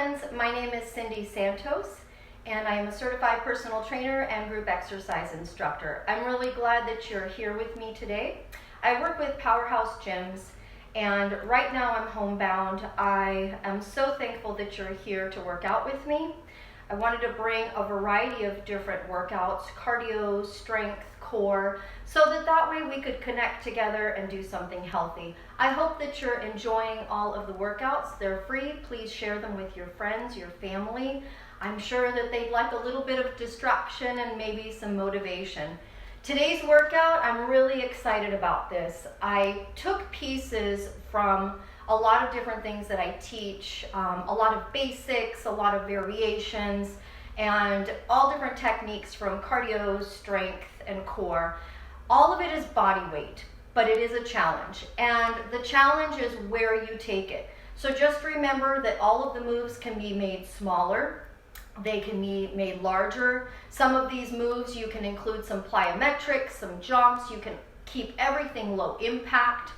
friends, my name is Cindy Santos and I am a certified personal trainer and group exercise instructor. I'm really glad that you're here with me today. I work with Powerhouse Gyms and right now I'm homebound. I am so thankful that you're here to work out with me. I wanted to bring a variety of different workouts, cardio, strength, core, so that way we could connect together and do something healthy. I hope that you're enjoying all of the workouts. They're free. Please share them with your friends, your family. I'm sure that they'd like a little bit of distraction and maybe some motivation. Today's workout, I'm really excited about this. I took pieces from a lot of different things that I teach, a lot of basics, a lot of variations, and all different techniques from cardio, strength, and core. All of it is body weight, but it is a challenge. And the challenge is where you take it. So just remember that all of the moves can be made smaller. They can be made larger. Some of these moves, you can include some plyometrics, some jumps. You can keep everything low impact.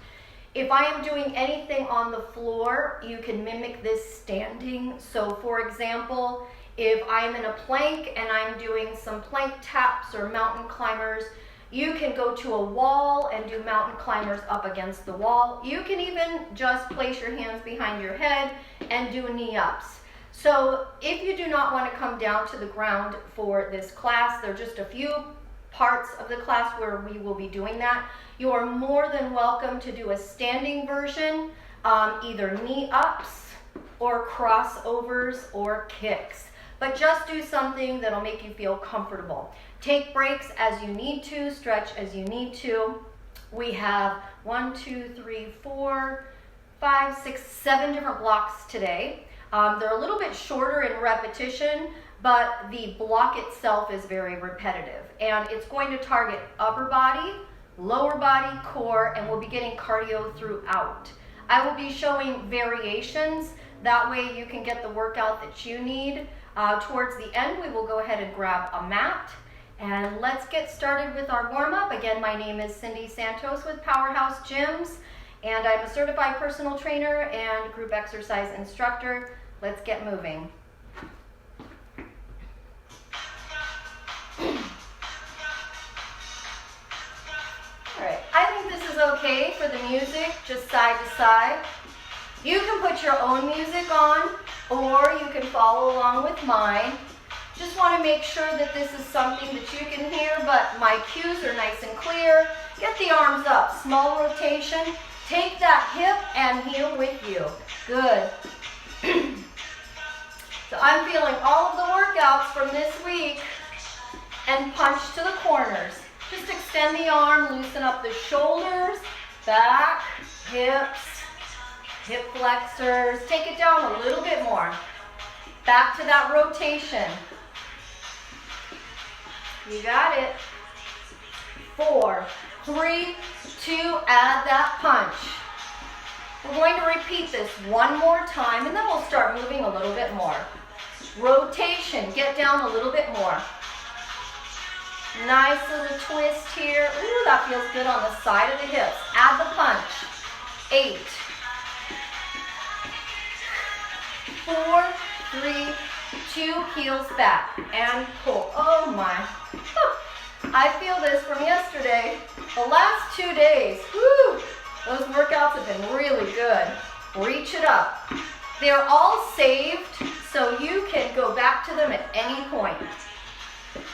If I am doing anything on the floor, you can mimic this standing. So for example, if I'm in a plank and I'm doing some plank taps or mountain climbers, you can go to a wall and do mountain climbers up against the wall. You can even just place your hands behind your head and do knee ups. So if you do not want to come down to the ground for this class, there are just a few parts of the class where we will be doing that. You are more than welcome to do a standing version, either knee ups or crossovers or kicks. But just do something that'll make you feel comfortable. Take breaks as you need to, stretch as you need to. We have 1, 2, 3, 4, 5, 6, 7 different blocks today. They're a little bit shorter in repetition, but the block itself is very repetitive. And it's going to target upper body, lower body, core, and we'll be getting cardio throughout. I will be showing variations. That way you can get the workout that you need. Towards the end, we will go ahead and grab a mat. And let's get started with our warm-up. Again, my name is Cindy Santos with Powerhouse Gyms, and I'm a certified personal trainer and group exercise instructor. Let's get moving. All right, I think this is okay for the music, just side to side. You can put your own music on, or you can follow along with mine. Just want to make sure that this is something that you can hear, but my cues are nice and clear. Get the arms up, small rotation. Take that hip and heel with you. Good. So I'm feeling all of the workouts from this week and punch to the corners. Just extend the arm, loosen up the shoulders, back, hips, hip flexors. Take it down a little bit more. Back to that rotation. You got it. 4, 3, 2, add that punch. We're going to repeat this one more time and then we'll start moving a little bit more. Rotation, get down a little bit more. Nice little twist here. Ooh, that feels good on the side of the hips. Add the punch. 8, 4, 3, 2, heels back and pull. Oh my. I feel this from yesterday. The last 2 days, whoo, those workouts have been really good. Reach it up. They're all saved, so you can go back to them at any point.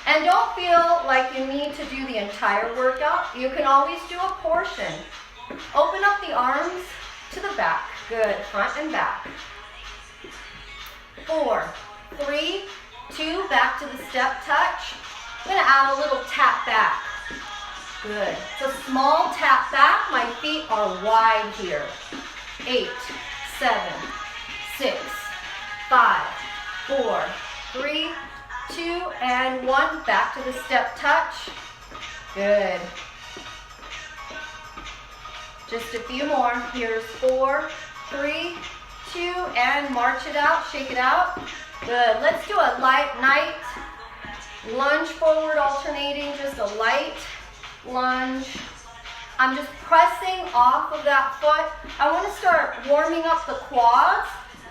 And don't feel like you need to do the entire workout. You can always do a portion. Open up the arms to the back. Good, front and back. 4, 3, 2, back to the step touch. I'm going to add a little tap back. Good. It's a small tap back. My feet are wide here. 8, 7, 6, 5, 4, 3, 2, and 1. Back to the step touch. Good. Just a few more. Here's 4, 3, 2, and march it out. Shake it out. Good. Let's do a light lunge forward alternating, just a light lunge. I'm just pressing off of that foot. I want to start warming up the quads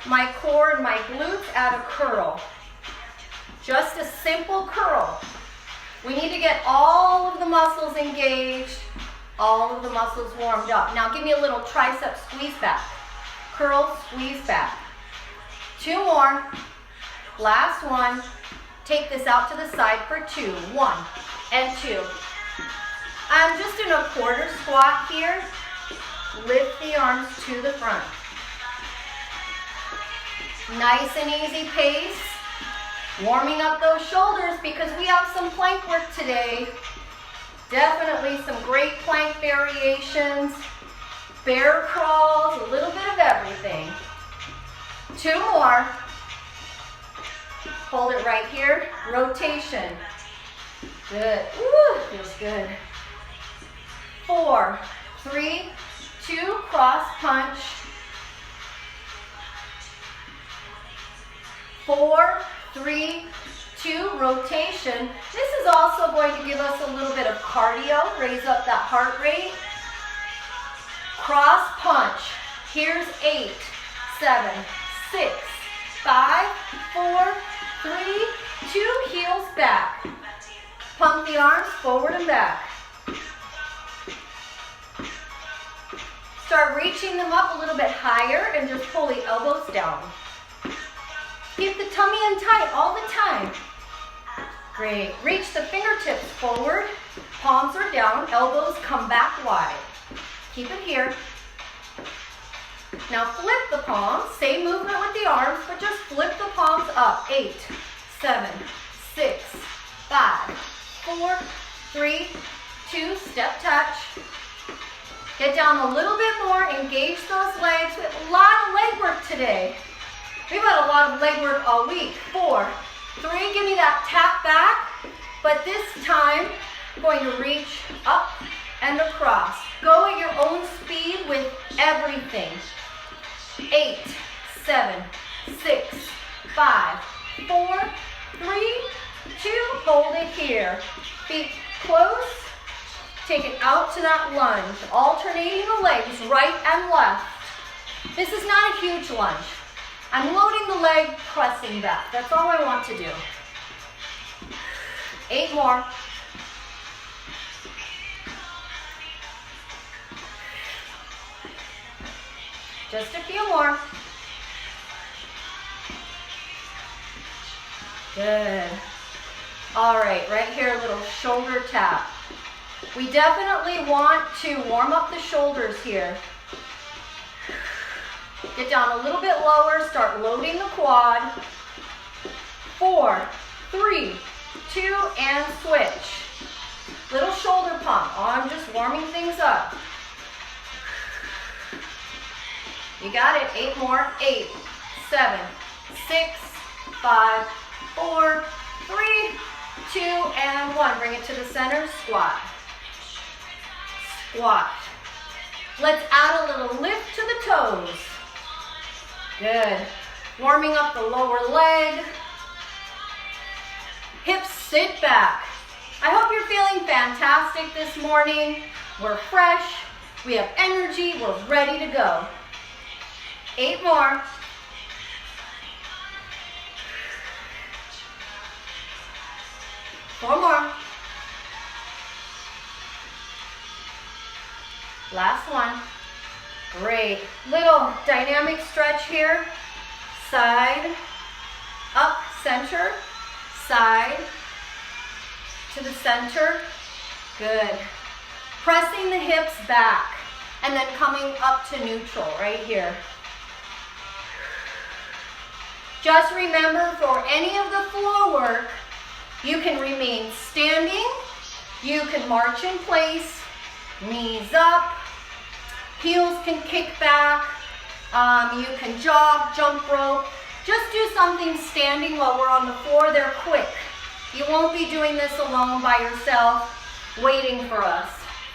my core and my glutes at a curl. Just a simple curl. We need to get all of the muscles engaged, all of the muscles warmed up. Now give me a little tricep squeeze back. Curl, squeeze back. 2 more. Last one. Take this out to the side for 2. 1 and 2. I'm just in a quarter squat here. Lift the arms to the front. Nice and easy pace. Warming up those shoulders because we have some plank work today. Definitely some great plank variations. Bear crawls, a little bit of everything. 2 more. Hold it right here. Rotation. Good. Woo, feels good. 4, 3, 2, cross punch. 4, 3, 2, rotation. This is also going to give us a little bit of cardio, raise up that heart rate. Cross punch. Here's 8, 7, 6, 5, 4, 3, 2, heels back. Pump the arms forward and back. Start reaching them up a little bit higher and just pull the elbows down. Keep the tummy in tight all the time. Great. Reach the fingertips forward. Palms are down. Elbows come back wide. Keep it here. Now flip the palms. Same movement with the arms, but just flip the palms up. 8, 7, 6, 5, 4, 3, 2, step touch. Get down a little bit more. Engage those legs. We have a lot of leg work today. We've had a lot of leg work all week. 4, 3, give me that tap back. But this time, I'm going to reach up and across. Go at your own speed with everything. 8, 7, 6, 5, 4, 3, 2, hold it here. Feet close. Take it out to that lunge. Alternating the legs, right and left. This is not a huge lunge. I'm loading the leg, pressing back. That's all I want to do. 8 more. Just a few more. Good. All right, right here, a little shoulder tap. We definitely want to warm up the shoulders here. Get down a little bit lower, start loading the quad. 4, 3, 2, and switch. Little shoulder pump. Oh, I'm just warming things up. You got it. 8 more. 8, 7, 6, 5, 4, 3, 2, and 1. Bring it to the center. Squat. Squat. Let's add a little lift to the toes. Good. Warming up the lower leg. Hips sit back. I hope you're feeling fantastic this morning. We're fresh. We have energy. We're ready to go. 8 more. Four more. Last one. Great. Little dynamic stretch here. Side, up, center, side, to the center. Good. Pressing the hips back and then coming up to neutral right here. Just remember, for any of the floor work, you can remain standing, you can march in place, knees up, heels can kick back, you can jog, jump rope. Just do something standing while we're on the floor. They're quick. You won't be doing this alone by yourself, waiting for us.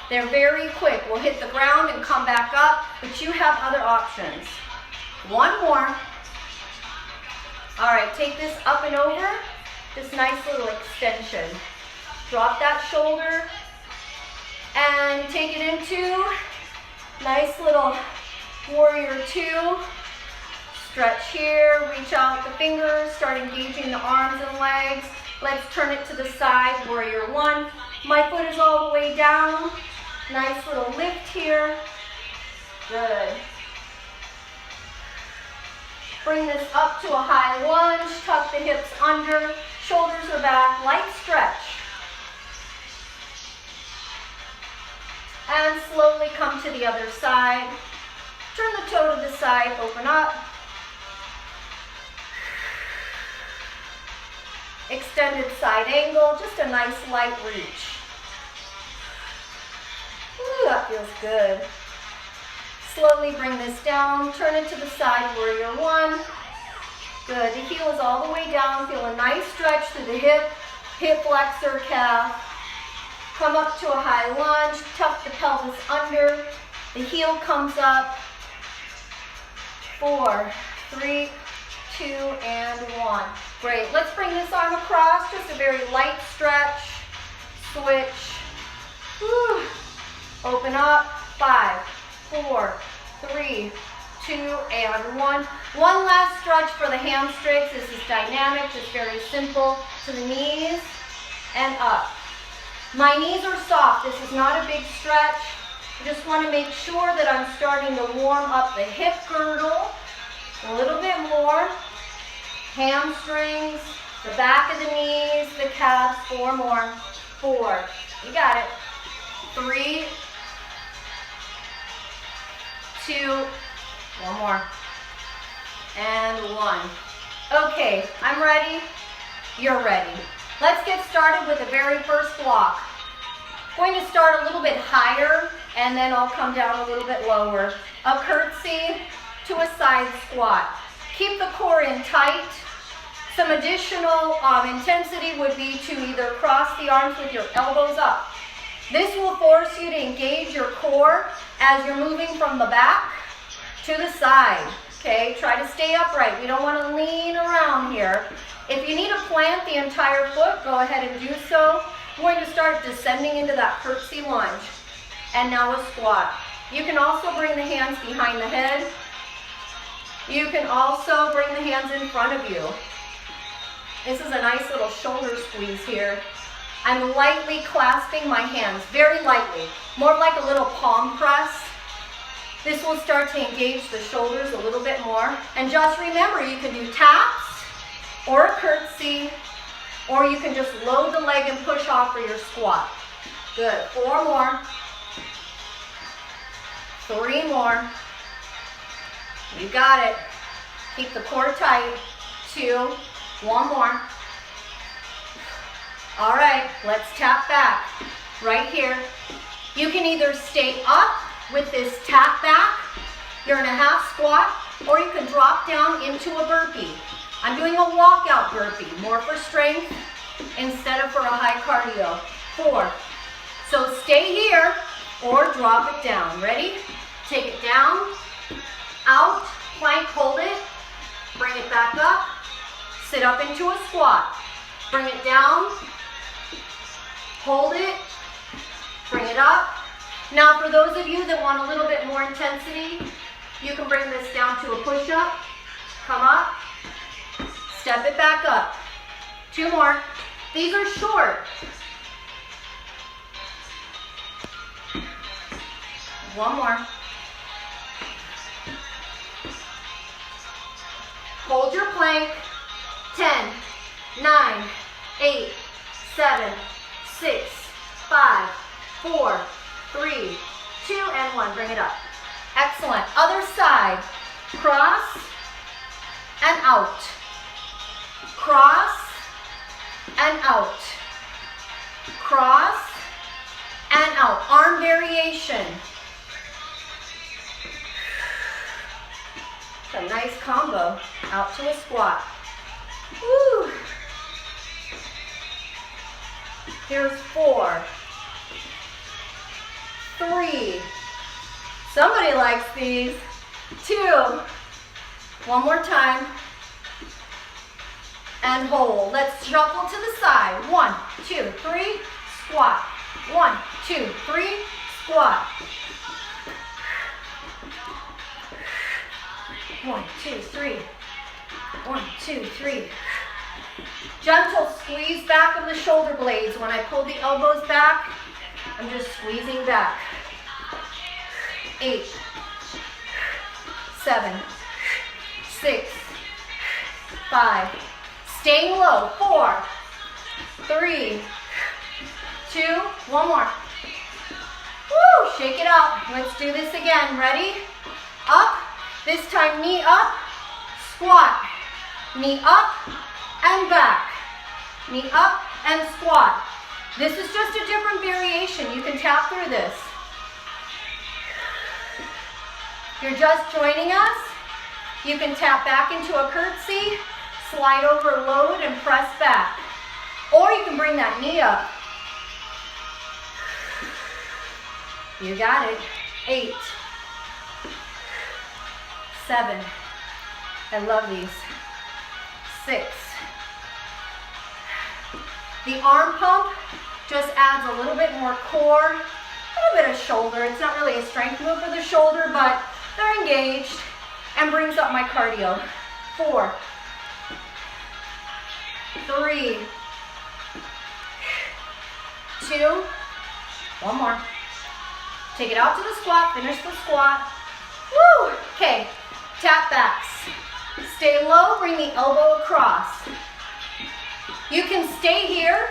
They're very quick. We'll hit the ground and come back up, but you have other options. 1 more. All right, take this up and over. This nice little extension. Drop that shoulder and take it into nice little warrior 2. Stretch here, reach out the fingers, start engaging the arms and legs. Let's turn it to the side, warrior one. My foot is all the way down. Nice little lift here. Good. Bring this up to a high lunge, tuck the hips under, shoulders are back, light stretch. And slowly come to the other side. Turn the toe to the side, open up. Extended side angle, just a nice light reach. Ooh, that feels good. Slowly bring this down, turn it to the side, warrior one. Good, the heel is all the way down, feel a nice stretch through the hip flexor, calf. Come up to a high lunge, tuck the pelvis under, the heel comes up. 4, 3, 2, and 1. Great, let's bring this arm across, just a very light stretch, switch. Whew. Open up, 5, 4, 3, 2, and 1. One last stretch for the hamstrings. This is dynamic, just very simple. To the knees and up. My knees are soft. This is not a big stretch. I just want to make sure that I'm starting to warm up the hip girdle a little bit more. Hamstrings, the back of the knees, the calves. 4 more. 4. You got it. 3, 2, 1 more, and 1. Okay, I'm ready. You're ready. Let's get started with the very first block. Going to start a little bit higher, and then I'll come down a little bit lower. A curtsy to a side squat. Keep the core in tight. Some additional intensity would be to either cross the arms with your elbows up. This will force you to engage your core as you're moving from the back to the side. Okay, try to stay upright. We don't want to lean around here. If you need to plant the entire foot, go ahead and do so. We're going to start descending into that curtsy lunge. And now a squat. You can also bring the hands behind the head. You can also bring the hands in front of you. This is a nice little shoulder squeeze here. I'm lightly clasping my hands, very lightly, more like a little palm press. This will start to engage the shoulders a little bit more. And just remember, you can do taps or a curtsy, or you can just load the leg and push off for your squat. Good. 4 more. 3 more. You got it. Keep the core tight. 2. 1 more. All right, let's tap back right here. You can either stay up with this tap back, you're in a half squat, or you can drop down into a burpee. I'm doing a walkout burpee, more for strength instead of for a high cardio. 4. So stay here or drop it down. Ready? Take it down, out, plank, hold it, bring it back up, sit up into a squat, bring it down, hold it, bring it up. Now for those of you that want a little bit more intensity, you can bring this down to a push-up, come up, step it back up. 2 more. These are short. 1 more. Hold your plank. 10, 9, 8, 7, 6, 5, 4, 3, 2, and 1. Bring it up. Excellent. Other side. Cross and out. Cross and out. Cross and out. Arm variation. It's a nice combo. Out to a squat. Woo. Here's 4, 3. Somebody likes these. 2. 1 more time. And hold. Let's shuffle to the side. 1, 2, 3. Squat. 1, 2, 3. Squat. 1, 2, 3. 1, 2, 3. Gentle squeeze back of the shoulder blades. When I pull the elbows back, I'm just squeezing back. 8, 7, 6, 5. Staying low. 4, 3, 2. One more. Woo! Shake it out. Let's do this again. Ready? Up. This time knee up. Squat. Knee up and back. Knee up and squat. This is just a different variation. You can tap through this. If you're just joining us, you can tap back into a curtsy, slide over, load, and press back. Or you can bring that knee up. You got it. 8, 7. I love these. 6. The arm pump just adds a little bit more core, a little bit of shoulder. It's not really a strength move for the shoulder, but they're engaged and brings up my cardio. 4, 3, 2. One more. Take it out to the squat, finish the squat. Woo! Okay, tap backs. Stay low, bring the elbow across. You can stay here,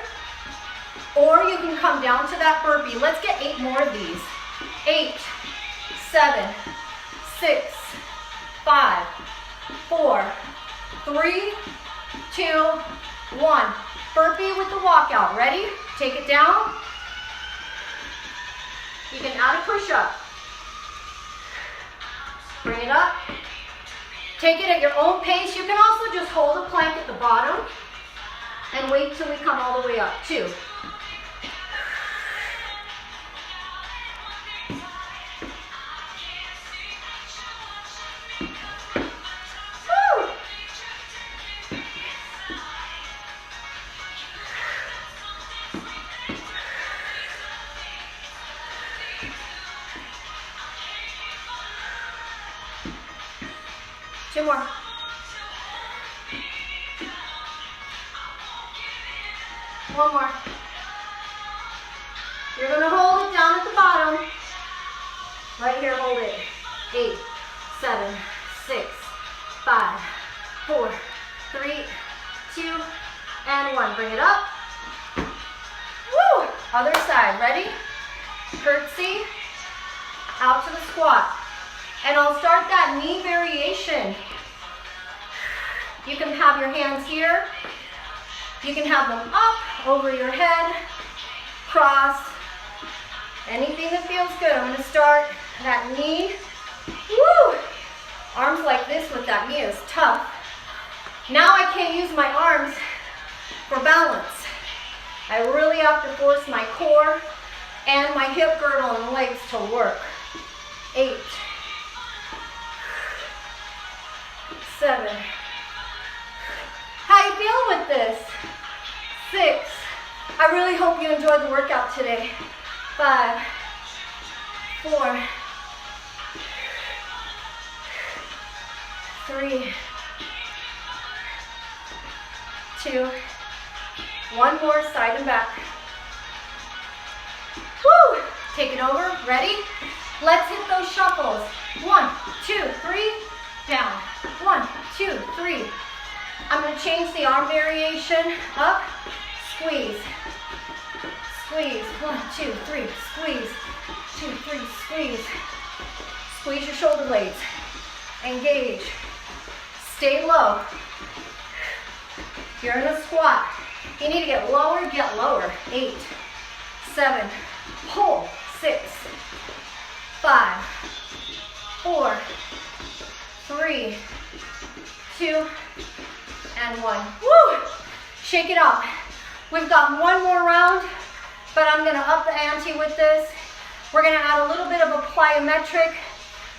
or you can come down to that burpee. Let's get 8 more of these. 8, 7, 6, 5, 4, 3, 2, 1. Burpee with the walkout. Ready? Take it down. You can add a push-up. Bring it up. Take it at your own pace. You can also just hold a plank at the bottom and wait till we come all the way up. 2. Woo! 2 more. One more. You're going to hold it down at the bottom. Right here, hold it. 8, 7, 6, 5, 4, 3, 2, and 1. Bring it up. Woo! Other side. Ready? Curtsy. Out to the squat. And I'll start that knee variation. You can have your hands here. You can have them up, over your head, cross. Anything that feels good. I'm going to start that knee. Woo! Arms like this with that knee is tough. Now I can't use my arms for balance. I really have to force my core and my hip girdle and legs to work. 8, 7. How you feeling with this? 6. I really hope you enjoyed the workout today. 5, 4, 3, 2, 1 more, side and back. Woo! Take it over, ready? Let's hit those shuffles. 1, 2, 3, down. 1, 2, 3. I'm going to change the arm variation. Up, squeeze, squeeze. 1, 2, 3, squeeze. 2, 3, squeeze. Squeeze your shoulder blades. Engage. Stay low. If you're in a squat, if you need to get lower, get lower. 8, 7, pull. 6, 5, 4, 3, 2, and 1. Woo! Shake it out. We've got 1 more round, but I'm going to up the ante with this. We're going to add a little bit of a plyometric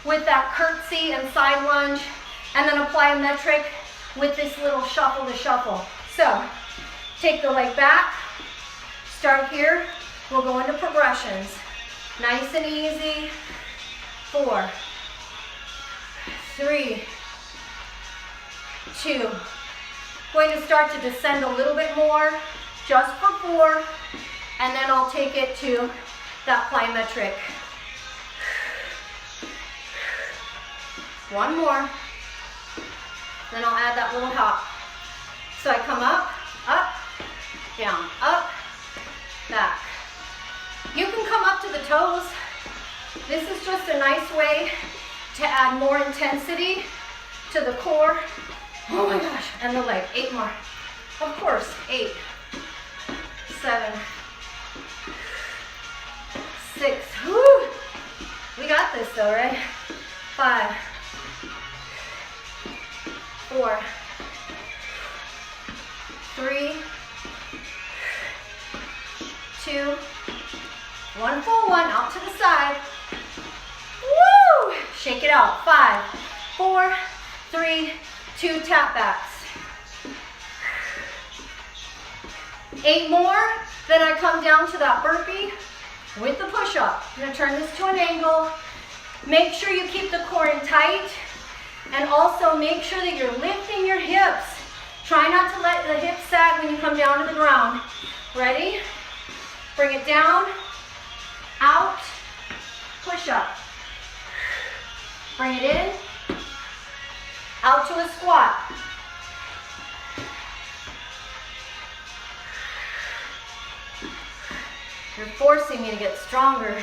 with that curtsy and side lunge, and then a plyometric with this little shuffle to shuffle. So, take the leg back, start here, we'll go into progressions. Nice and easy. 4, 3, 2. Going to start to descend a little bit more, just for 4, and then I'll take it to that plyometric. 1 more. Then I'll add that little hop. So I come up, down, up, back. You can come up to the toes. This is just a nice way to add more intensity to the core. Oh my gosh, and the leg. 8 more. Of course, 8, 7, 6. Woo! We got this though, right? 5, 4, 3, 2, 1 full one, out to the side. Woo! Shake it out. 5, 4, 3, 2 tap backs. 8 more, then I come down to that burpee with the push-up. I'm gonna turn this to an angle. Make sure you keep the core in tight, and also make sure that you're lifting your hips. Try not to let the hips sag when you come down to the ground. Ready? Bring it down, out, push up. Bring it in, out to a squat. You're forcing me to get stronger.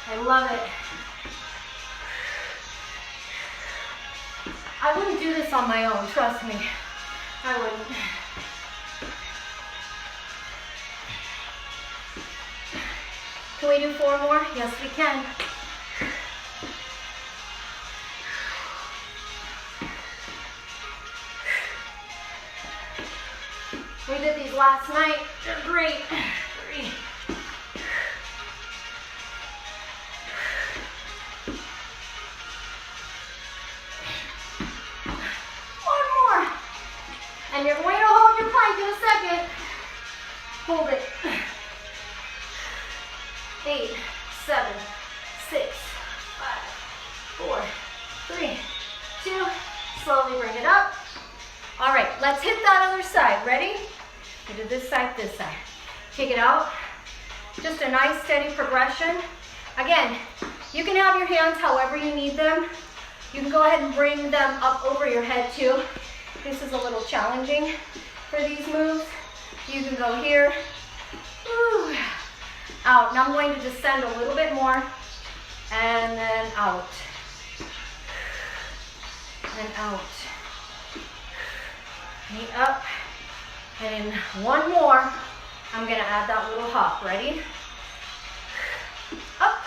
I love it. I wouldn't do this on my own, trust me. I wouldn't. Can we do 4 more? Yes, we can. We did these last night. They're great. 3. And you're going to hold your plank in a second. Hold it. 8, 7, 6, 5, 4, 3, 2. Slowly bring it up. All right, let's hit that other side. Ready? We do this side, this side. Kick it out. Just a nice steady progression. Again, you can have your hands however you need them. You can go ahead and bring them up over your head too. This is a little challenging for these moves. You can go here, ooh, out. Now I'm going to descend a little bit more, and then out, and out. Knee up, and in 1 more, I'm gonna add that little hop. Ready? Up.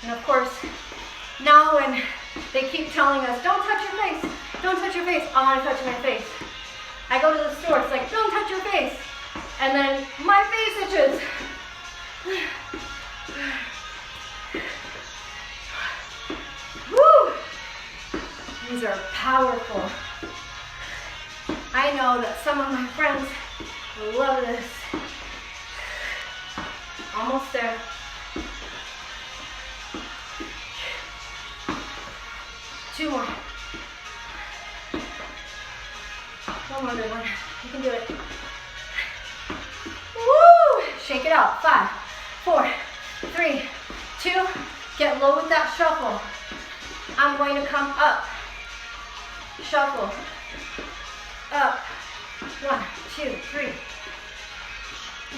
And of course, now when they keep telling us, don't touch your face, don't touch your face. I want to touch my face. I go to the store, it's like, don't touch your face. And then my face itches. Woo! These are powerful. I know that some of my friends will love this. Almost there. Two more. One more good one. You can do it. Woo! Shake it out. 5, 4, 3, 2. Get low with that shuffle. I'm going to come up. Shuffle. Up. 1, 2, 3.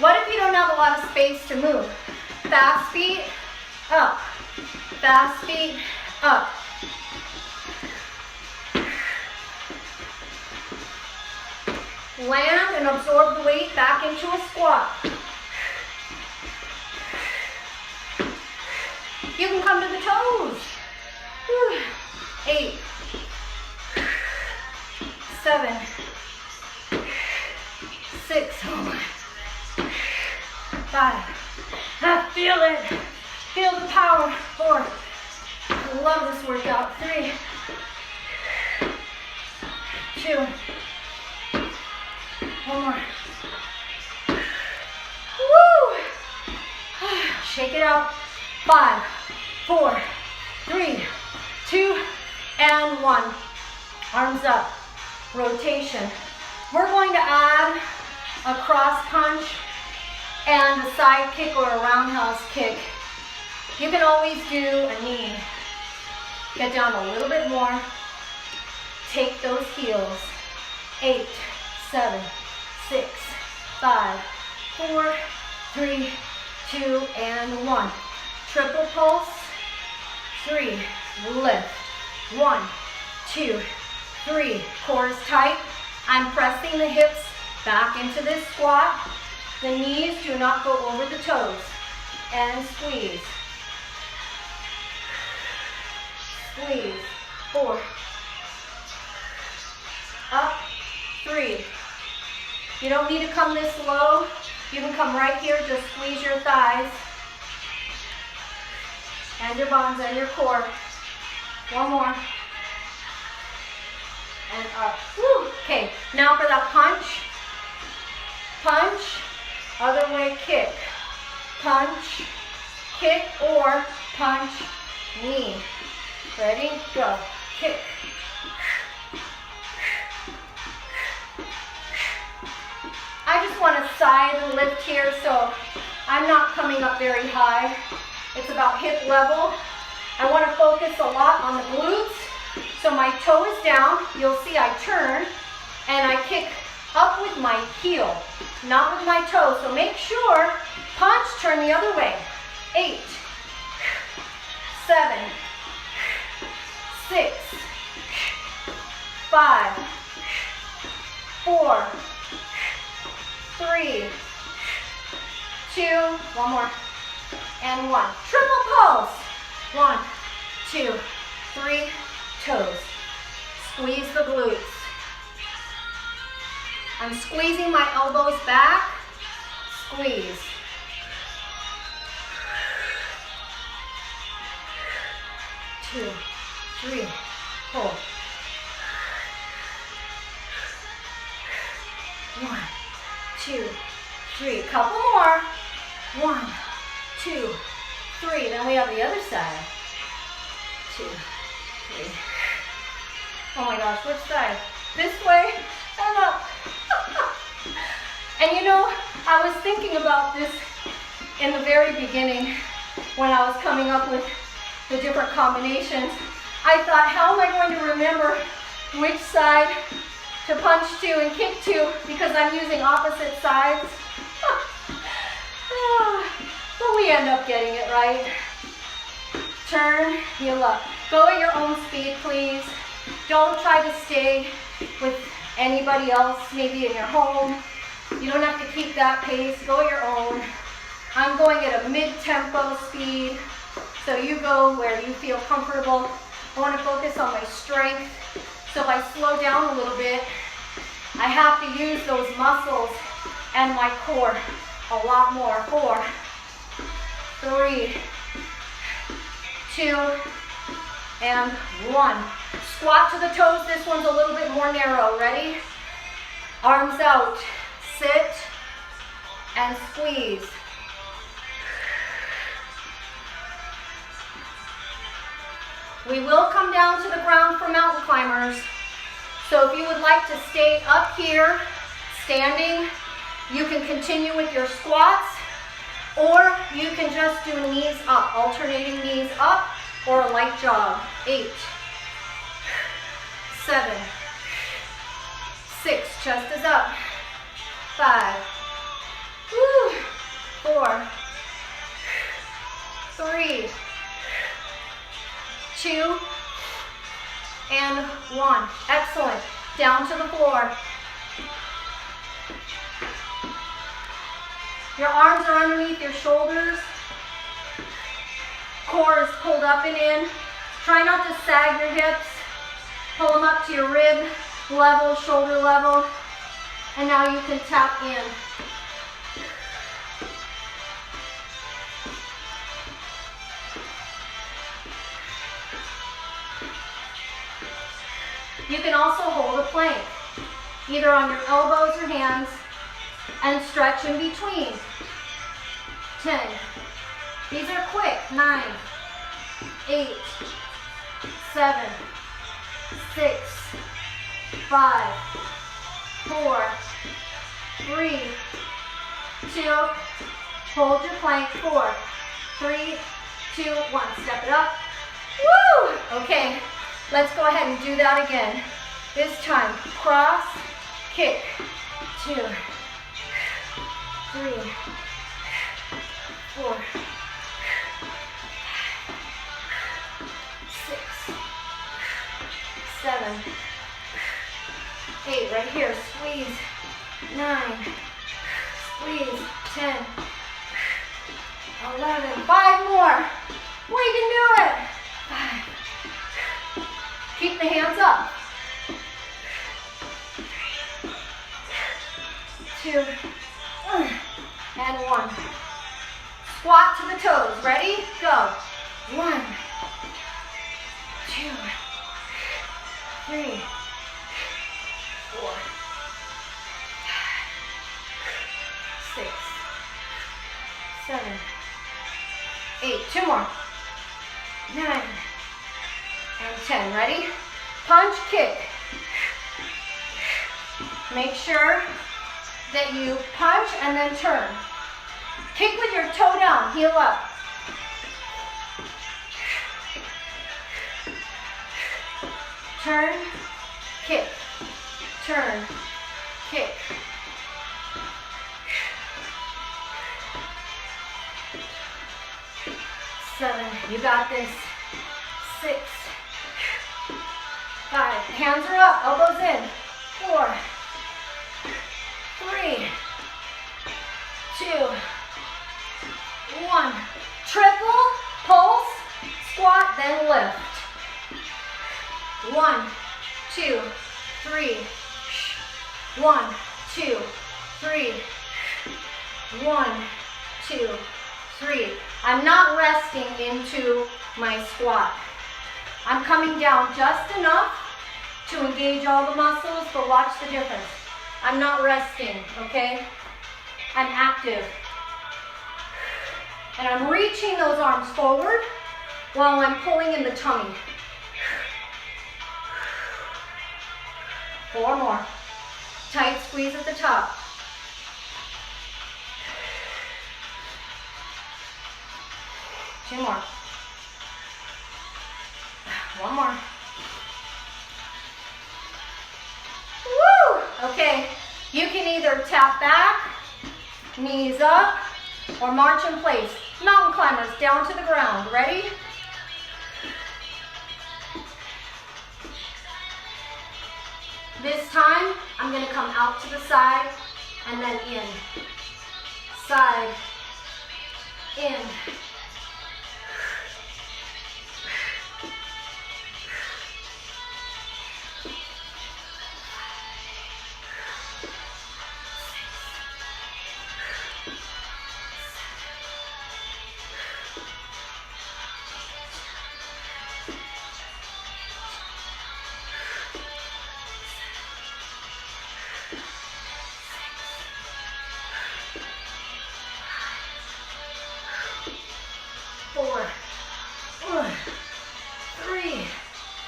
What if you don't have a lot of space to move? Fast feet, up. Fast feet, up. Land and absorb the weight back into a squat. You can come to the toes. 8, 7, 6, 5. Feel it. Feel the power. 4. I love this workout. 3, 2. 1 more. Woo! Shake it out. 5, 4, 3, 2, and 1. Arms up, rotation. We're going to add a cross punch and a side kick or a roundhouse kick. You can always do a knee. Get down a little bit more. Take those heels. 8, 7, 6, 5, 4, 3, 2, and 1. Triple pulse. 3, lift. 1, 2, 3. Core is tight. I'm pressing the hips back into this squat. The knees do not go over the toes. And squeeze. Squeeze. 4. Up. 3. You don't need to come this low. You can come right here. Just squeeze your thighs. And your buns and your core. 1 more. And up. Woo. Okay, now for that punch. Punch. Other way, kick. Punch. Kick or punch. Knee. Ready? Go. Kick. I just want to side lift here, so I'm not coming up very high. It's about hip level. I want to focus a lot on the glutes. So my toe is down. You'll see I turn and I kick up with my heel, not with my toe. So make sure, punch, turn the other way. 8, 7, 6, 5, 4, 3, 2, 1 more, and 1. Triple pulse. 1, 2, 3, toes. Squeeze the glutes. I'm squeezing my elbows back. Squeeze. Two, 3, pull. 1, 2, 3. Couple more. 1, 2, 3. Then we have the other side. 2, 3. Oh my gosh, which side? This way and up. And you know, I was thinking about this in the very beginning when I was coming up with the different combinations. I thought, how am I going to remember which side to punch to and kick to because I'm using opposite sides? But we end up getting it right. Turn, heel up. Go at your own speed, please. Don't try to stay with anybody else, maybe in your home. You don't have to keep that pace. Go at your own. I'm going at a mid-tempo speed, so you go where you feel comfortable. I want to focus on my strength. So if I slow down a little bit, I have to use those muscles and my core a lot more. 4, 3, 2, and 1. Squat to the toes. This one's a little bit more narrow. Ready? Arms out. Sit and squeeze. We will come down to the ground for mountain climbers. So if you would like to stay up here, standing, you can continue with your squats, or you can just do knees up, alternating knees up, or a light jog. 8, 7, 6, chest is up. 5, 4, 3, 2, and 1. Excellent. Down to the floor. Your arms are underneath your shoulders. Core is pulled up and in. Try not to sag your hips. Pull them up to your rib level, shoulder level. And now you can tap in. You can also hold a plank, either on your elbows or hands, and stretch in between. 10. These are quick. 9, 8, 7, 6, 5, 4, 3, 2, hold your plank, 4, 3, 2, 1, step it up. Woo! Okay, let's go ahead and do that again. This time, cross, kick, 2, 3, 4, 6, 7, 8, right here, squeeze, 9, squeeze, 10, 11, 5 more. We can do it. 5. Keep the hands up. 2, and 1. Squat to the toes. Ready? Go. 1, 2, 3, 4, 6, 7, 8. 2 more. 9 and 10. Ready? Punch, kick. Make sure that you punch and then turn. Kick with your toe down, heel up. Turn, kick, turn, kick. 7, you got this. 6, 5, hands are up, elbows in. 4, 3, 2, 1. Triple, pulse, squat, then lift. 1, 2, 3. 1, 2, 3. 1, 2, 3. I'm not resting into my squat. I'm coming down just enough to engage all the muscles, but watch the difference. I'm not resting, okay? I'm active. And I'm reaching those arms forward while I'm pulling in the tummy. 4 more. Tight squeeze at the top. 2 more. 1 more. Woo! Okay, you can either tap back, knees up, or march in place. Mountain climbers, down to the ground. Ready? This time, I'm going to come out to the side and then in. Side, in.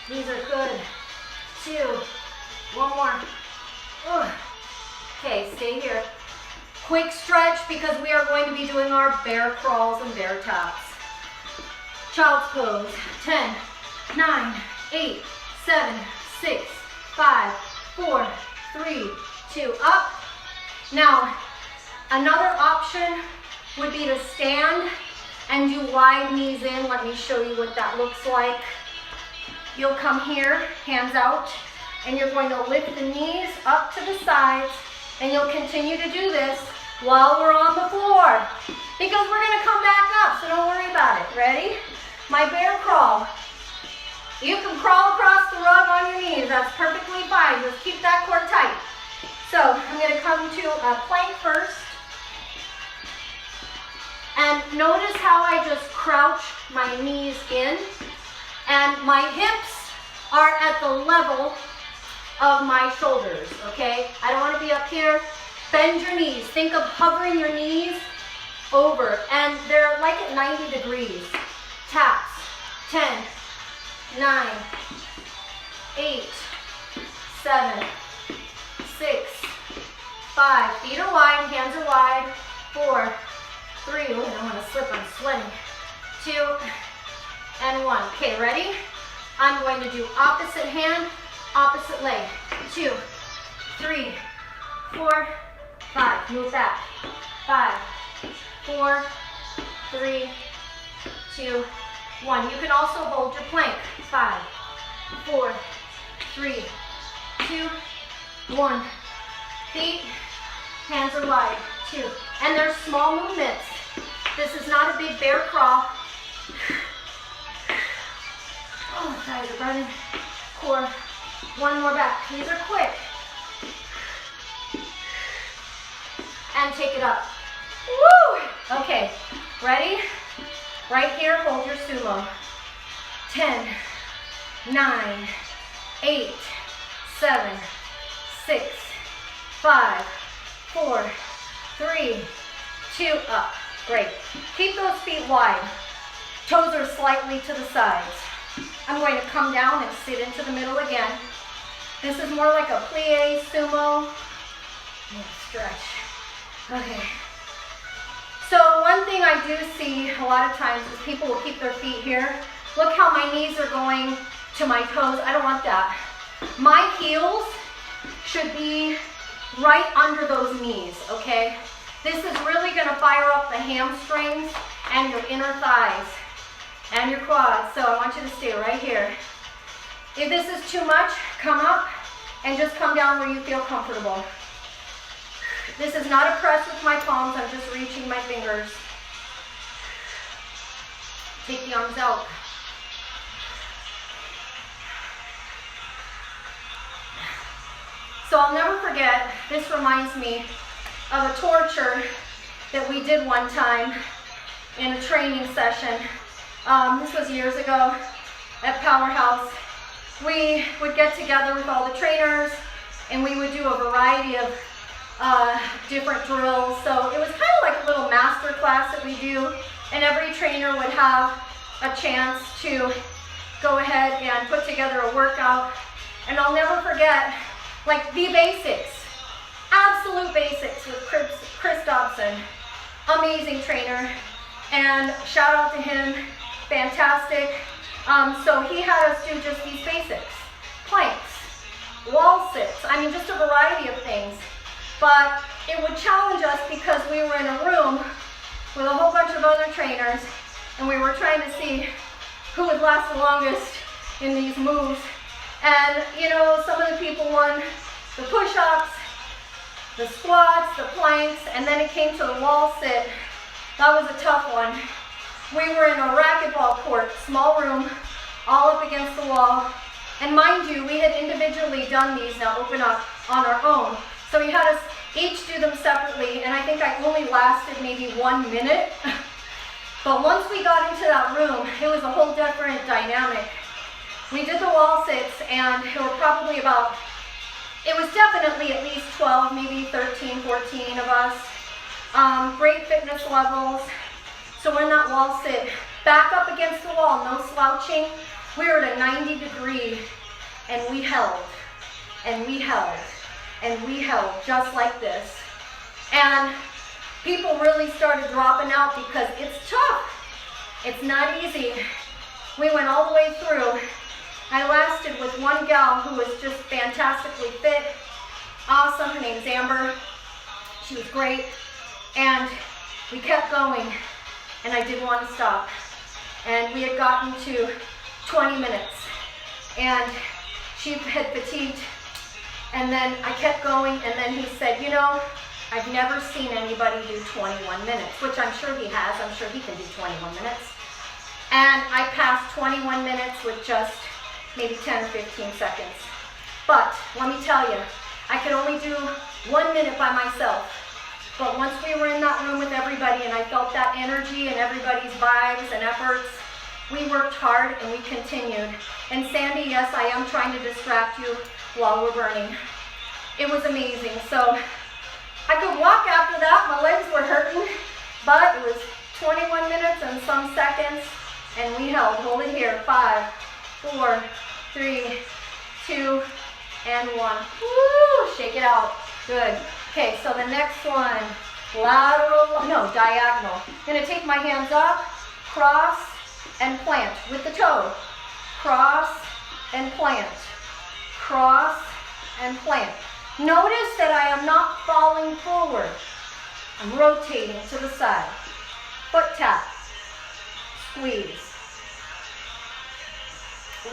These are good. 2, 1 more. Okay, stay here. Quick stretch because we are going to be doing our bear crawls and bear taps. Child's pose. 10, 9, 8, 7, 6, 5, 4, 3, 2, up. Now, another option would be to stand and do wide knees in. Let me show you what that looks like. You'll come here, hands out, and you're going to lift the knees up to the sides, and you'll continue to do this while we're on the floor, because we're going to come back up, so don't worry about it. Ready? My bear crawl. You can crawl across the rug on your knees. That's perfectly fine. Just keep that core tight. So I'm going to come to a plank first. And notice how I just crouch my knees in. And my hips are at the level of my shoulders, okay? I don't want to be up here. Bend your knees. Think of hovering your knees over. And they're like at 90 degrees. Taps. 10, 9, 8, 7, 6, 5. Feet are wide, hands are wide. 4, 3. Ooh, I don't want to slip, I'm sweating. 2, and 1. Okay, ready? I'm going to do opposite hand, opposite leg. 2, 3, 4, 5. Move back. 5, 4, 3, 2, 1. You can also hold your plank. 5, 4, 3, 2, 1. Feet, hands are wide. 2. And there's small movements. This is not a big bear crawl. Oh, thighs are running. Core. 1 more back. These are quick. And take it up. Woo! Okay, ready? Right here, hold your sumo. 10, 9, 8, 7, 6, 5, 4, 3, 2, up. Great. Keep those feet wide. Toes are slightly to the sides. I'm going to come down and sit into the middle again. This is more like a plie sumo. Stretch. Okay. So one thing I do see a lot of times is people will keep their feet here. Look how my knees are going to my toes. I don't want that. My heels should be right under those knees, okay? This is really going to fire up the hamstrings and your inner thighs and your quads. So I want you to stay right here. If this is too much, come up and just come down where you feel comfortable. This is not a press with my palms. I'm just reaching my fingers. Take the arms out. So I'll never forget, this reminds me of a torture that we did one time in a training session. This was years ago at Powerhouse. We would get together with all the trainers and we would do a variety of different drills. So it was kind of like a little master class that we do, and every trainer would have a chance to go ahead and put together a workout. And I'll never forget, like, the basics, absolute basics with Chris Dobson, amazing trainer, and shout out to him, fantastic. So he had us do just these basics, planks, wall sits, I mean just a variety of things. But it would challenge us because we were in a room with a whole bunch of other trainers and we were trying to see who would last the longest in these moves. And you know, some of the people won the push-ups, the squats, the planks, and then it came to the wall sit. That was a tough one. We were in a racquetball court, small room, all up against the wall. And mind you, we had individually done these now open up on our own. So we had us each do them separately, and I think I only lasted maybe 1 minute. But once we got into that room, it was a whole different dynamic. We did the wall sits, and there were probably about, it was definitely at least 12, maybe 13, 14 of us. Great fitness levels. So we're in that wall sit, back up against the wall, no slouching. We were at a 90 degree, and we held, and we held, and we held, just like this. And people really started dropping out because it's tough. It's not easy. We went all the way through. I lasted with one gal who was just fantastically fit, awesome. Her name's Amber. She was great. And we kept going, and I didn't want to stop. And we had gotten to 20 minutes, and she had fatigued. And then I kept going, and then he said, you know, I've never seen anybody do 21 minutes, which I'm sure he has. I'm sure he can do 21 minutes. And I passed 21 minutes with just maybe 10 or 15 seconds. But let me tell you, I could only do 1 minute by myself. But once we were in that room with everybody and I felt that energy and everybody's vibes and efforts, we worked hard and we continued. And Sandy, yes, I am trying to distract you while we're burning. It was amazing. So I could walk after that. My legs were hurting, but it was 21 minutes and some seconds, and we held. Hold it here. 5, 4, 3, 2, and 1. Woo, shake it out. Good. Okay, so the next one, diagonal. I'm gonna take my hands up, cross, and plant with the toe. Cross and plant. Cross and plant. Notice that I am not falling forward. I'm rotating to the side. Foot tap. Squeeze.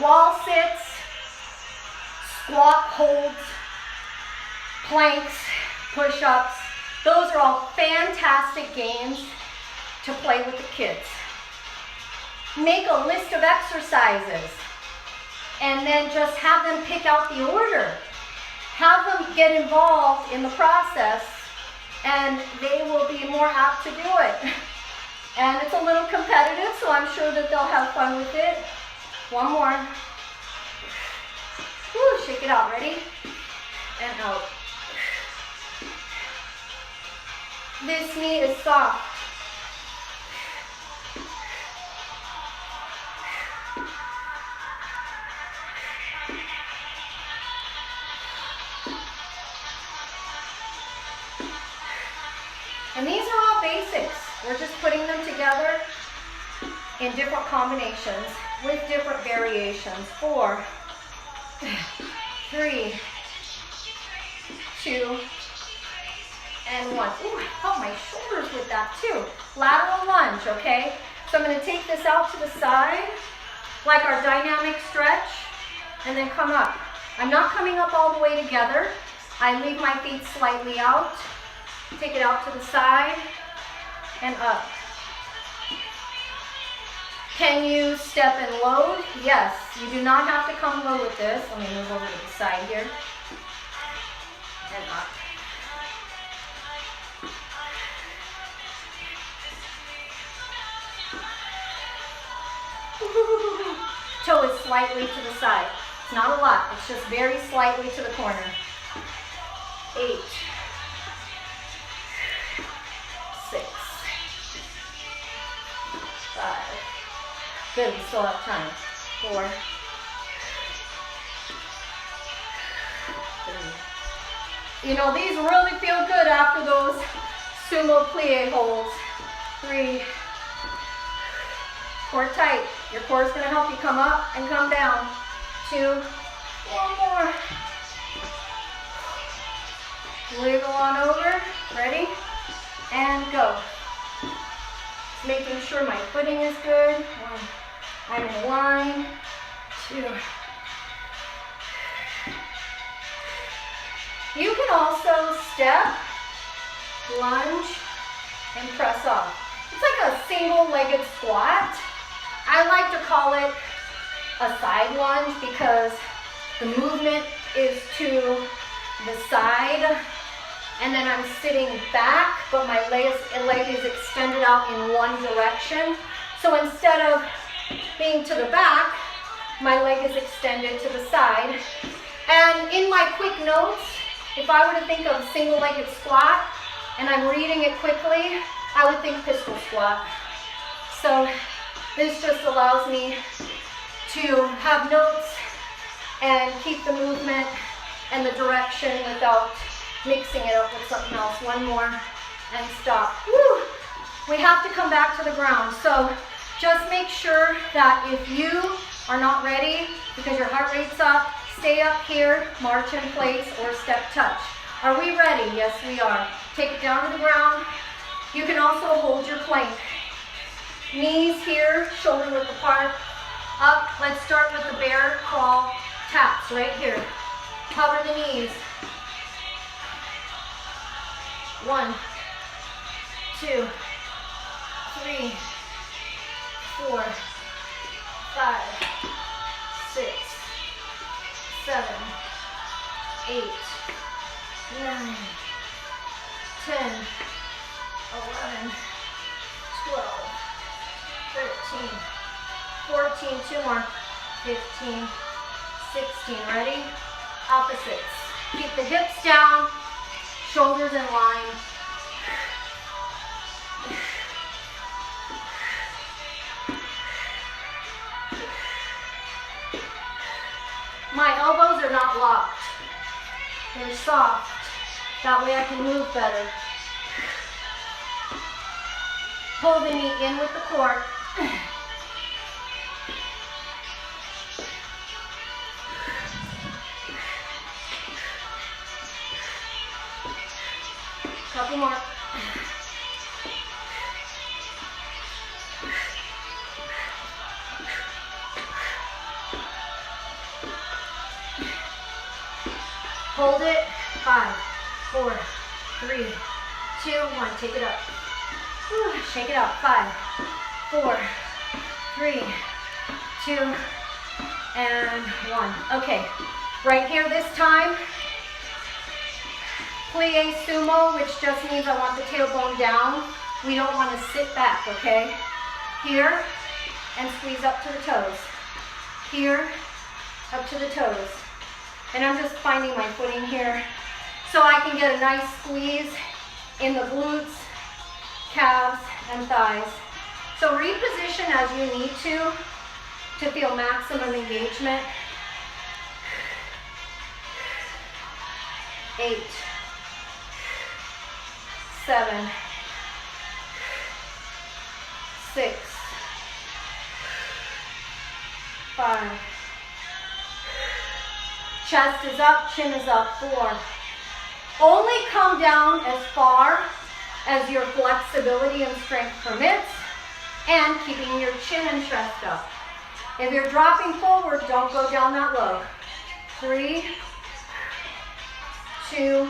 Wall sits, squat holds, planks, push-ups. Those are all fantastic games to play with the kids. Make a list of exercises and then just have them pick out the order. Have them get involved in the process and they will be more apt to do it. And it's a little competitive, so I'm sure that they'll have fun with it. One more. Woo, shake it out. Ready? And out. This knee is soft. And these are all basics. We're just putting them together in different combinations with different variations. 4, 3, 2, and 1. Ooh, I felt my shoulders with that too. Lateral lunge, okay? So I'm going to take this out to the side, like our dynamic stretch, and then come up. I'm not coming up all the way together. I leave my feet slightly out, take it out to the side, and up. Can you step and load? Yes. You do not have to come low with this. Let me move over to the side here. And up. Toe is slightly to the side. It's not a lot. It's just very slightly to the corner. 8. 6. 5. Good, we still have time. 4. 3. You know, these really feel good after those sumo plie holds. 3. Core tight. Your core is going to help you come up and come down. 2. 1 more. Wiggle on over. Ready? And go. Making sure my footing is good. 1. I'm in line. 2. You can also step, lunge, and press off. It's like a single-legged squat. I like to call it a side lunge because the movement is to the side, and then I'm sitting back, but my leg is extended out in one direction. So instead of being to the back, my leg is extended to the side. And in my quick notes, if I were to think of a single-legged squat, and I'm reading it quickly, I would think pistol squat. So this just allows me to have notes and keep the movement and the direction without mixing it up with something else. 1 more and stop. Woo! We have to come back to the ground. So just make sure that if you are not ready because your heart rate's up, stay up here, march in place, or step touch. Are we ready? Yes, we are. Take it down to the ground. You can also hold your plank. Knees here, shoulder width apart. Up. Let's start with the bear crawl taps right here. Cover the knees. 1, 2, 3, 4, 5, 6, 7, 8, 9, 10, 11, 12, 13, 14, 2 more, 15, 16, ready? Opposites. Keep the hips down, shoulders in line. My elbows are not locked. They're soft. That way I can move better. Pull the knee in with the core. Couple more. Hold it. 5, 4, 3, 2, 1. Take it up. Whew. Shake it out. 5, 4, 3, 2, and 1. Okay. Right here this time. Plie sumo, which just means I want the tailbone down. We don't want to sit back, okay? Here, and squeeze up to the toes. Here, up to the toes. And I'm just finding my footing here so I can get a nice squeeze in the glutes, calves, and thighs. So reposition as you need to feel maximum engagement. 8, 7, 6, 5. Chest is up, chin is up. 4. Only come down as far as your flexibility and strength permits, and keeping your chin and chest up. If you're dropping forward, don't go down that low. 3, 2,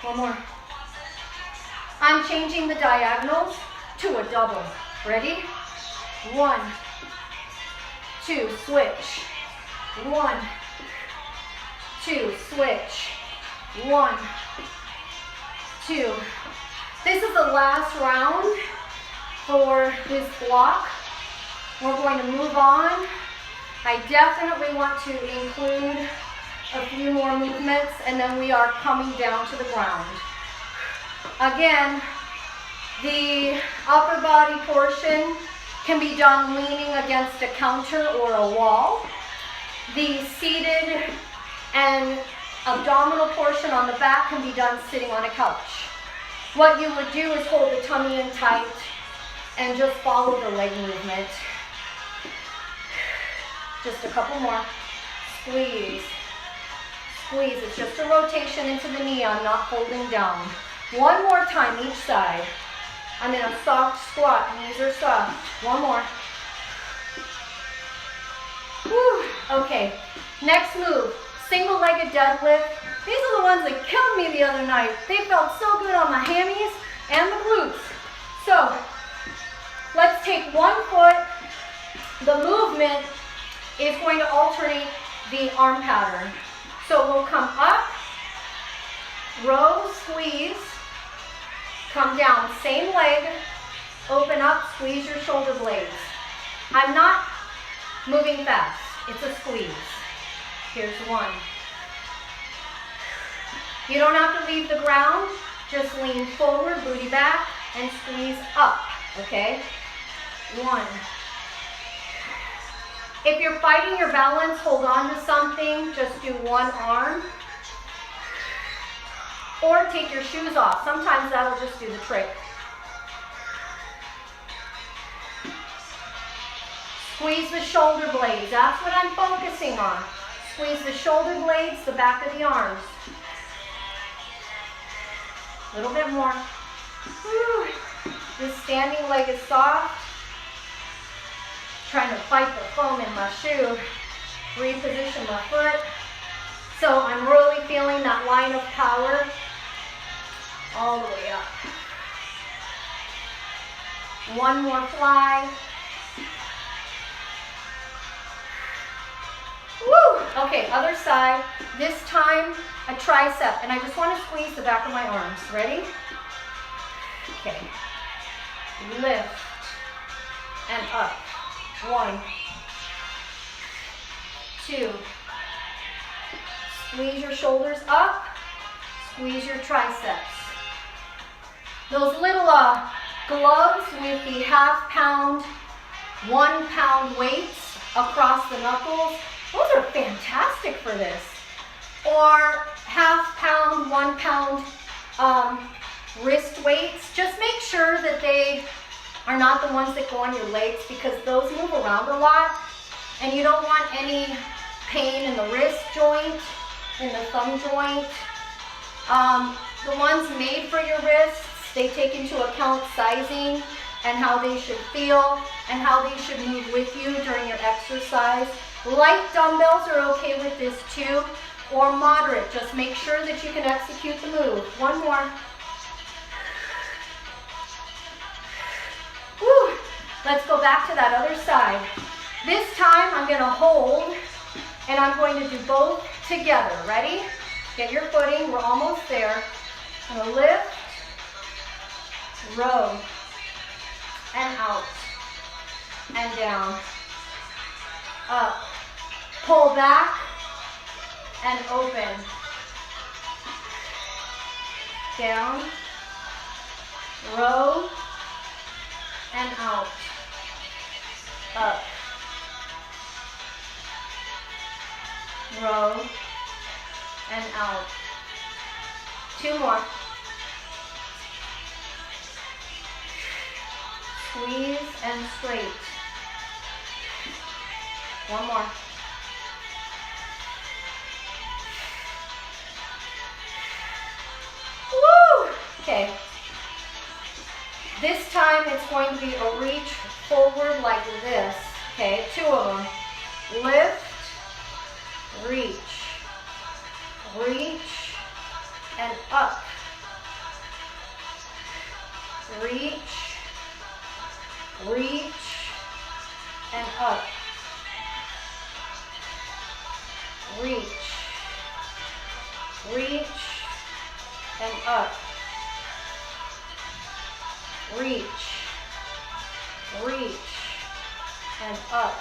1 more. I'm changing the diagonals to a double. Ready? 1, 2, switch. 1, 2, switch. 1, 2. This is the last round for this block. We're going to move on. I definitely want to include a few more movements, and then we are coming down to the ground. Again, the upper body portion can be done leaning against a counter or a wall. The seated and abdominal portion on the back can be done sitting on a couch. What you would do is hold the tummy in tight and just follow the leg movement. Just a couple more. Squeeze. Squeeze. It's just a rotation into the knee. I'm not holding down. One more time each side. I'm in a soft squat. Knees are soft. One more. Whew. Okay. Next move. Single-legged deadlift. These are the ones that killed me the other night. They felt so good on my hammies and the glutes. So, let's take one foot. The movement is going to alternate the arm pattern. So we'll come up, row, squeeze, come down, same leg, open up, squeeze your shoulder blades. I'm not moving fast, it's a squeeze. Here's 1. You don't have to leave the ground, just lean forward, booty back, and squeeze up, okay? 1. If you're fighting your balance, hold on to something, just do one arm. Or take your shoes off. Sometimes that'll just do the trick. Squeeze the shoulder blades. That's what I'm focusing on. Squeeze the shoulder blades, the back of the arms. A little bit more. Whew. This standing leg is soft. Trying to fight the foam in my shoe. Reposition my foot. So I'm really feeling that line of power all the way up. One more fly. Woo! Okay, other side. This time, a tricep. And I just want to squeeze the back of my arms. Ready? Okay. Lift and up. 1, 2. Squeeze your shoulders up. Squeeze your triceps. Those little gloves with the ½ pound, 1 pound weights across the knuckles, those are fantastic for this. Or half pound, 1 pound wrist weights. Just make sure that they are not the ones that go on your legs, because those move around a lot and you don't want any pain in the wrist joint, in the thumb joint. The ones made for your wrists, they take into account sizing and how they should feel and how they should move with you during your exercise. Light dumbbells are okay with this too, or moderate. Just make sure that you can execute the move. One more. Woo. Let's go back to that other side. This time I'm going to hold and I'm going to do both together. Ready? Get your footing. We're almost there. I'm going to lift, row, and out, and down, up, pull back, and open, down, row, and out, up, row, and out. 2 more. Squeeze and straight. 1 more. Woo! Okay. This time it's going to be a reach forward like this. Okay, 2 of them. Lift, reach, reach, and up. Reach, reach, and up. Reach, reach, and up. Reach, reach, and up.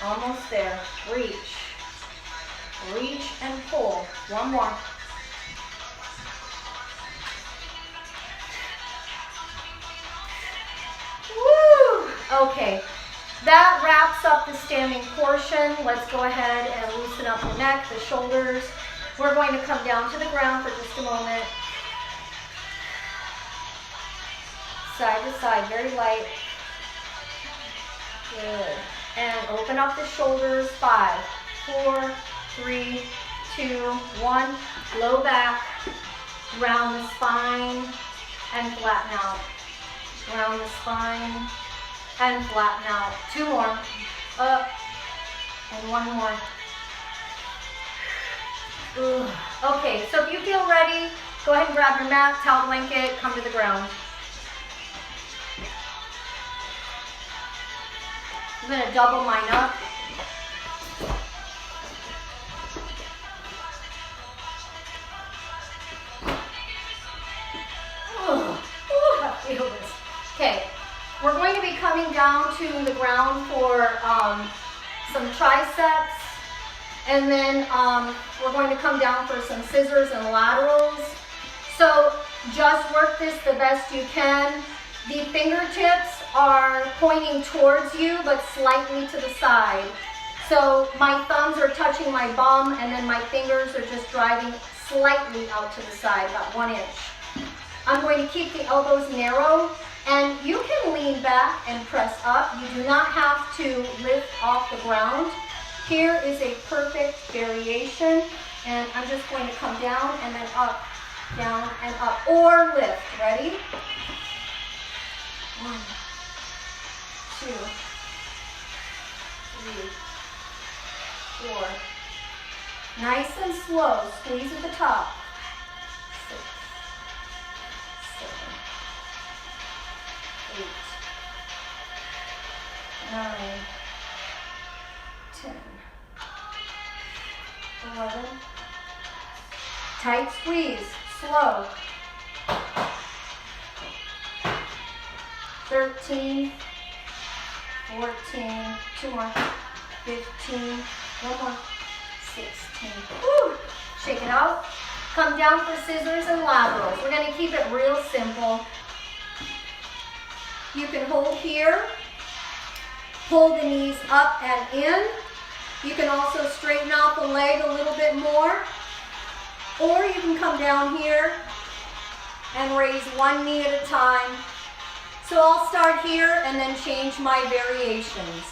Almost there. Reach, reach, and pull. 1 more. Okay, that wraps up the standing portion. Let's go ahead and loosen up the neck, the shoulders. We're going to come down to the ground for just a moment. Side to side, very light. Good. And open up the shoulders. 5, 4, 3, 2, 1. Low back, round the spine, and flatten out. Round the spine, and flatten out. 2 more. Up. And 1 more. Okay, so if you feel ready, go ahead and grab your mat, towel blanket, come to the ground. I'm going to double mine up. I feel this. Okay. We're going to be coming down to the ground for some triceps, and then we're going to come down for some scissors and laterals. So just work this the best you can. The fingertips are pointing towards you, but slightly to the side. So my thumbs are touching my bum, and then my fingers are just driving slightly out to the side, about 1 inch. I'm going to keep the elbows narrow. And you can lean back and press up. You do not have to lift off the ground. Here is a perfect variation. And I'm just going to come down and then up, down and up. Or lift. Ready? 1, 2, 3, 4. Nice and slow. Squeeze at the top. 6, 7, 8, 9, 10, 11. Tight squeeze, slow. 13, 14, 2 more, 15, 1 more, 16. Woo. Shake it out. Come down for scissors and laterals. We're going to keep it real simple. You can hold here, pull the knees up and in, You can also straighten out the leg a little bit more, or you can come down here and raise one knee at a time. So I'll start here and then change my variations.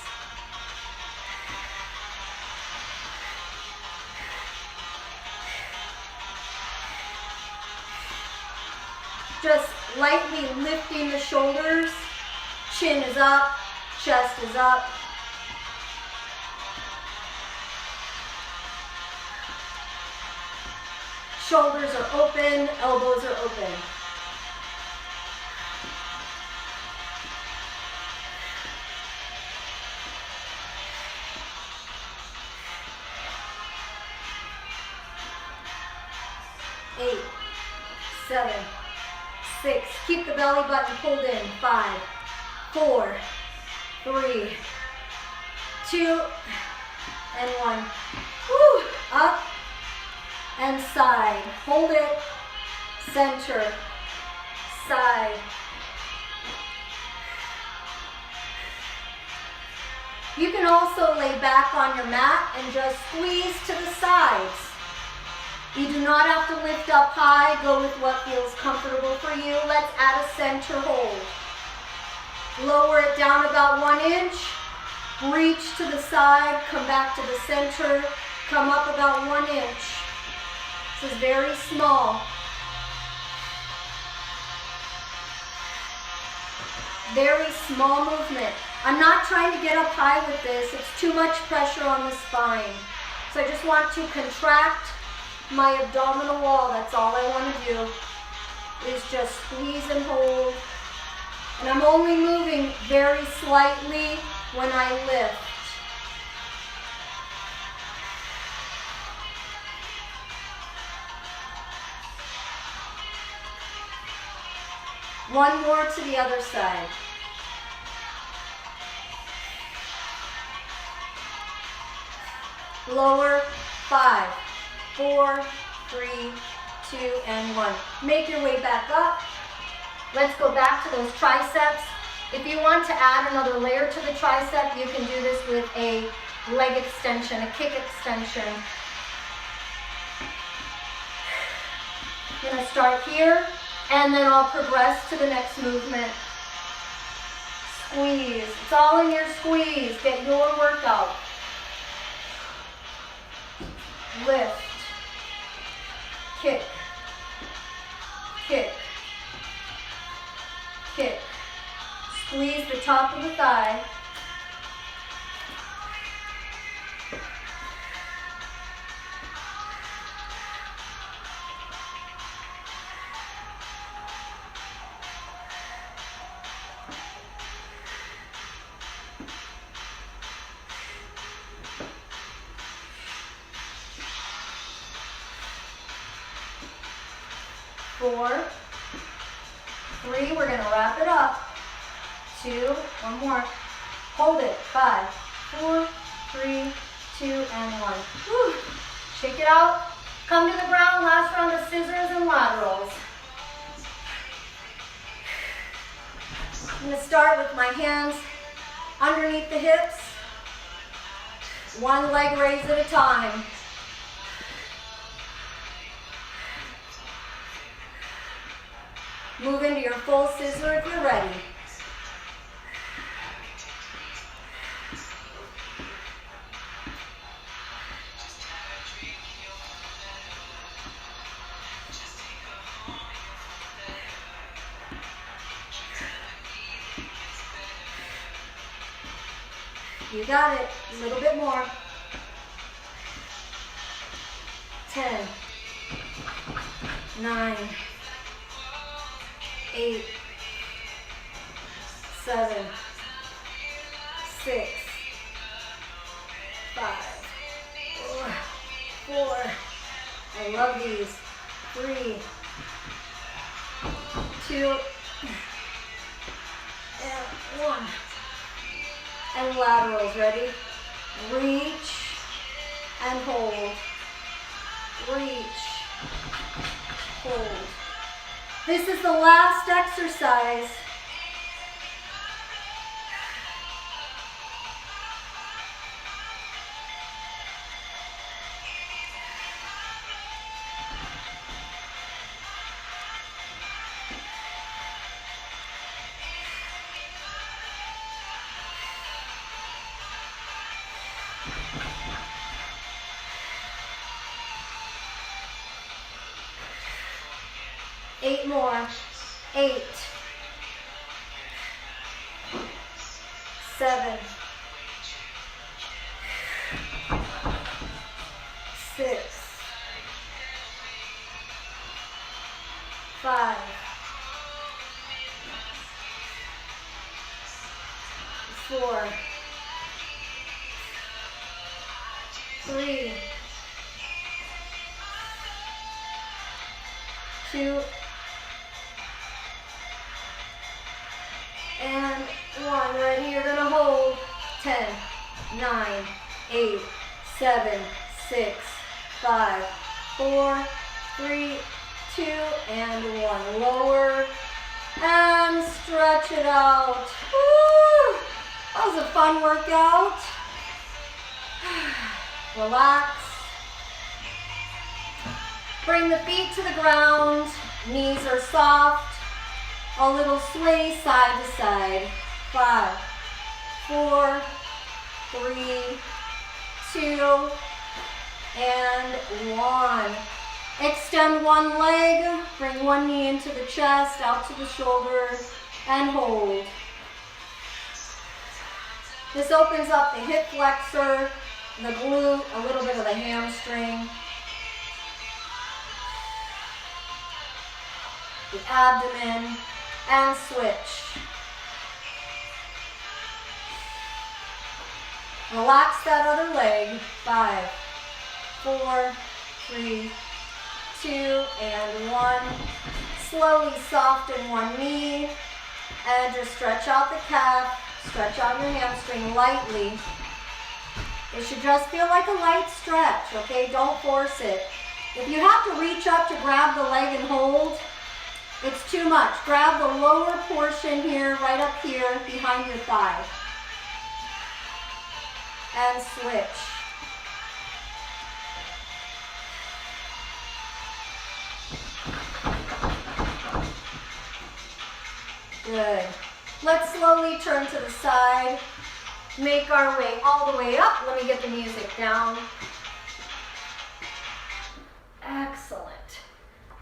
Just lightly lifting the shoulders, chin is up, chest is up. Shoulders are open, elbows are open. Eight, 7, 6. Keep the belly button pulled in. 5, 4, 3, 2, and 1. Woo! Up and side. Hold it. Center. Side. You can also lay back on your mat and just squeeze to the sides. You do not have to lift up high. Go with what feels comfortable for you. Let's add a center hold. Lower it down about 1 inch. Reach to the side. Come back to the center. Come up about 1 inch. This is very small. Very small movement. I'm not trying to get up high with this. It's too much pressure on the spine. So I just want to contract my abdominal wall. That's all I want to do, is just squeeze and hold. And I'm only moving very slightly when I lift. One more to the other side. Lower. 5, 4, 3, 2, and 1. Make your way back up. Let's go back to those triceps. If you want to add another layer to the tricep, you can do this with a leg extension, a kick extension. I'm going to start here, and then I'll progress to the next movement. Squeeze. It's all in your squeeze. Get your workout. Lift. Kick. Kick. Kick. Squeeze the top of the thigh. Four, 3, we're going to wrap it up. 2, one more. Hold it. 5, 4, 3, 2, and 1. Whew. Shake it out. Come to the ground. Last round of scissors and laterals. I'm going to start with my hands underneath the hips. One leg raise at a time. Move into your full scissor if you're ready. You got it. A little bit more. 10, 9, 8, 7, 6, 5, 4. I love these. 3, 2, and 1. And laterals. Ready? Reach and hold. Reach, hold. This is the last exercise. 8 more. 8, 7, 6, 5, 4, 3, 2, and 1. Ready? You're gonna hold. 10, 9, 8, 7, 6, 5, 4, 3, 2, and 1. Lower and stretch it out. Woo! That was a fun workout. Relax. Bring the feet to the ground. Knees are soft. A little sway side to side. 5, 4, 3, 2, and 1. Extend one leg. Bring one knee into the chest, out to the shoulder, and hold. This opens up the hip flexor, the glute, a little bit of the hamstring, the abdomen, and switch. Relax that other leg. 5, 4, 3, 2, and 1. Slowly soften one knee and just stretch out the calf. Stretch out your hamstring lightly. It should just feel like a light stretch, okay? Don't force it. If you have to reach up to grab the leg and hold, it's too much. Grab the lower portion here, right up here, behind your thigh. And switch. Good. Let's slowly turn to the side. Make our way all the way up. Let me get the music down. Excellent.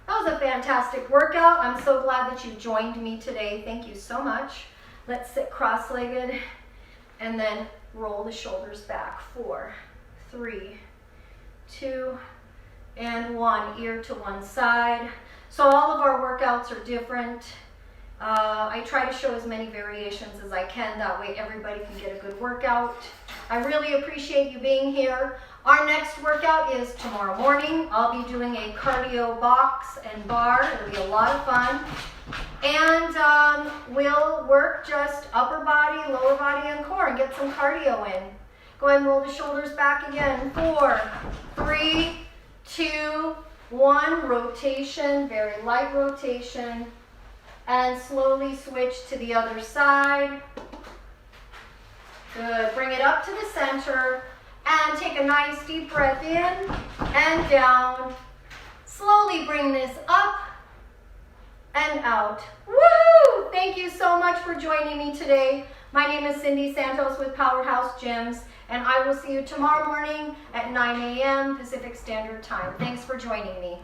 That was a fantastic workout. I'm so glad that you joined me today. Thank you so much. Let's sit cross-legged and then roll the shoulders back. 4, 3, 2, and 1. Ear to one side. So all of our workouts are different. I try to show as many variations as I can. That way everybody can get a good workout. I really appreciate you being here. Our next workout is tomorrow morning. I'll be doing a cardio box and bar. It'll be a lot of fun. And we'll work just upper body, lower body, and core and get some cardio in. Go ahead and roll the shoulders back again. 4, 3, 2, 1. Rotation, very light rotation. And slowly switch to the other side. Good. Bring it up to the center. And take a nice deep breath in and down. Slowly bring this up and out. Woohoo! Thank you so much for joining me today. My name is Cindy Santos with Powerhouse Gyms, and I will see you tomorrow morning at 9 a.m. Pacific Standard Time. Thanks for joining me.